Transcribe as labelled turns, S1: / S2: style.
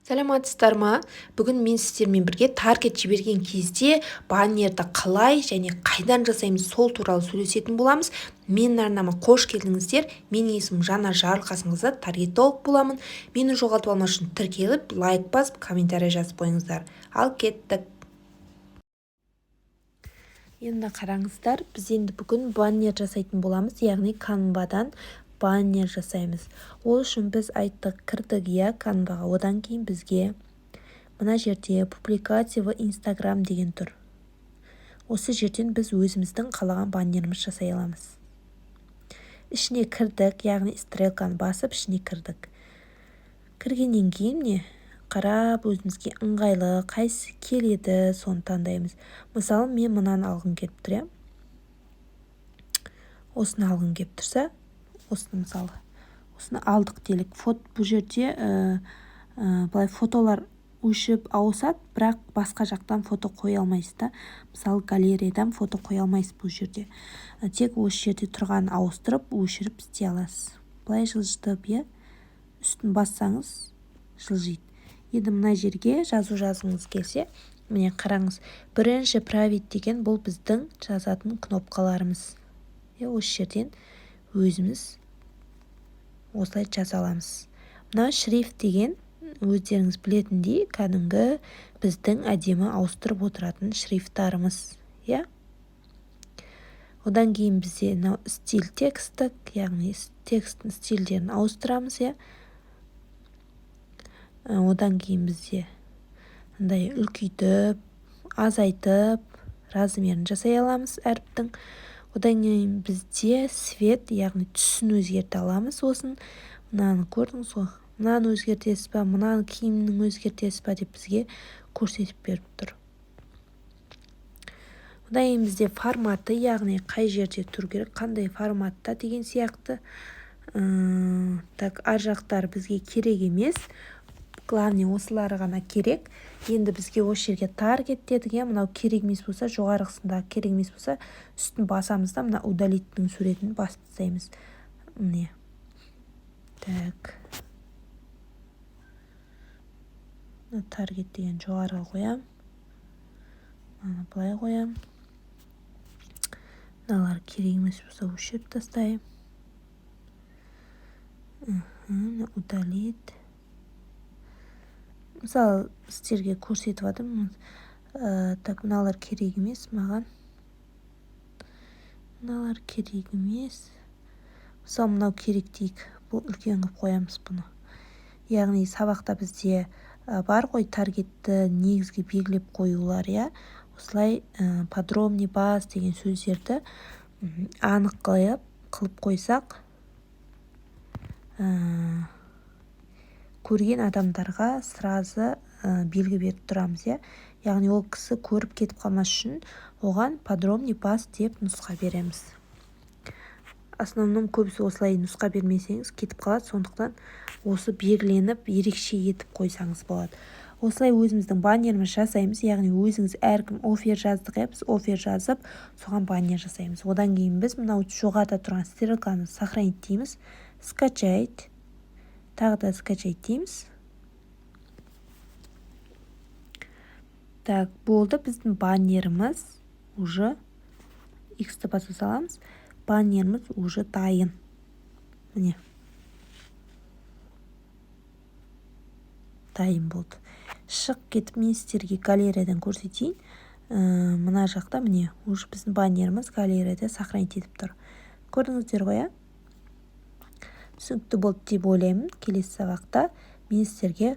S1: Саламатсыздар ма? Бүгін мен сіздермен бірге таргет жіберген кезде баннерді қалай және қайдан жасаймыз сол туралы сөйлесетін боламыз. Менің арнама қош келдіңіздер. Менің есімім Жанар Жарылқасынқызы, таргетолог боламын. Мені жоғалтып алмас үшін тіркеліп, лайк басып, комментарий жазып қойыңыздар. Ал кеттік. Енді қараңыздар, біз енді бүгін баннер жасайтын боламыз, яғни Canva-дан баннер жасаймыз. Ол үшін біз айттық, кірдік Canva-ға. Одан кейін бізге мына жерде публикация в Instagram деген тұр. Осы жерден біз өзіміздің қалаған баннеріміз жасай аламыз. Ішіне кірдік, яғни стрелканы басып ішіне кірдік. Кіргеннен кейін не? Қарап өзімізге ыңғайлы, қайсы келеді, соны таңдаймыз. Мысалы, мен мынаны алғым келіп тұр, осыны алғым келіп тұрса, осыны мысалы, осыны алдық делік. Бұл жерде былай фотолар өшіп ауысады, бірақ басқа жақтан фото қоя алмайсыз да. Мысалы, галереядан фото қоя алмайсыз бұл жерде. Тек осы жерде тұрғанын ауыстырып, өшіріп істей аласыз. Былай жылжытып, үстін бассаңыз жылжиды. Енді мына жерге жазғыңыз келсе, міне қараңыз, бірінші править деген бұл біздің жазатын кнопкаларымыз. Осы жерден өзіміз осылай жаза аламыз. Мына шрифт деген өздеріңіз білетіндей, кәдімгі біздің әдемі ауыстырып отыратын шрифттарымыз. Одан кейін бізде стиль текстік, яғни текстің стильдерін ауыстырамыз. Одан кейін бізде үлкейтіп, азайтып, размерін жасай аламыз әріптің. Одан кейін бізде свет, яғни түсін өзгерте аламыз осын. Мынаны көрдіңіз ғой, мынаны өзгертесіз ба, мынаны киімнің өзгертесіз ба деп бізге көрсетіп беріп тұр. Одан кейін бізде форматы, яғни қай жерде тұру керек, қандай форматта деген сияқты. Ар жақтар бізге керек емес. Главный осылары ғана керек. Енді бізге осы жерге таргет дедік, мынау керек емес болса, жоғарғысында керек емес болса, үстін басамыз да, мына удалиттің суретін басып тастаймыз. Міне. Так. Таргет деген жоғарғы қоям. Былай қоям. Мыналар керек емес болса, өшіріп тастайым. Удалит. Мысалы, сіздерге көрсетіп адым. Мыналар керек емес маған. Мыналар керек емес. Мысалы, мынау керек дейік. Бұл үлкен қып қоямыз бұны. Яғни сабақта бізде бар ғой таргетті негізге белгілеп қоюлар. Осылай подробный баз деген сөздерді анық қылып қойсақ, көрген адамдарға сразу белгі беріп тұрамыз. Яғни ол кісі көріп кетіп қалмас үшін оған подробный баз деп нұсқа береміз. Основном көбісі осылай нұсқа бермесеңіз кетіп қалады, сондықтан осы белгіленіп ерекше етіп қойсаңыз болады. Осылай өзіміздің баннеріміз жасаймыз, яғни өзіңіз әркім офер жаздық, біз офер жазып, соған баннер жасаймыз. Одан кейін біз мынау жоғарыда тұрған стрелканы сохранить дейміз, скачать, тағы да скачать дейміз. Так, болды, біздің баннеріміз уже X-ті баса саламыз. Баннеріміз уже дайын. Міне. Дайын болды. Шық кетіп, мен сіздерге галереядан көрсетейін. Мына жақта міне, уже біздің баннеріміз галереяда сохранить етіп тұр. Көрдіңіздер ғой, түсінікті болды деп ойлаймын. Келесі сабақта мен сіздерге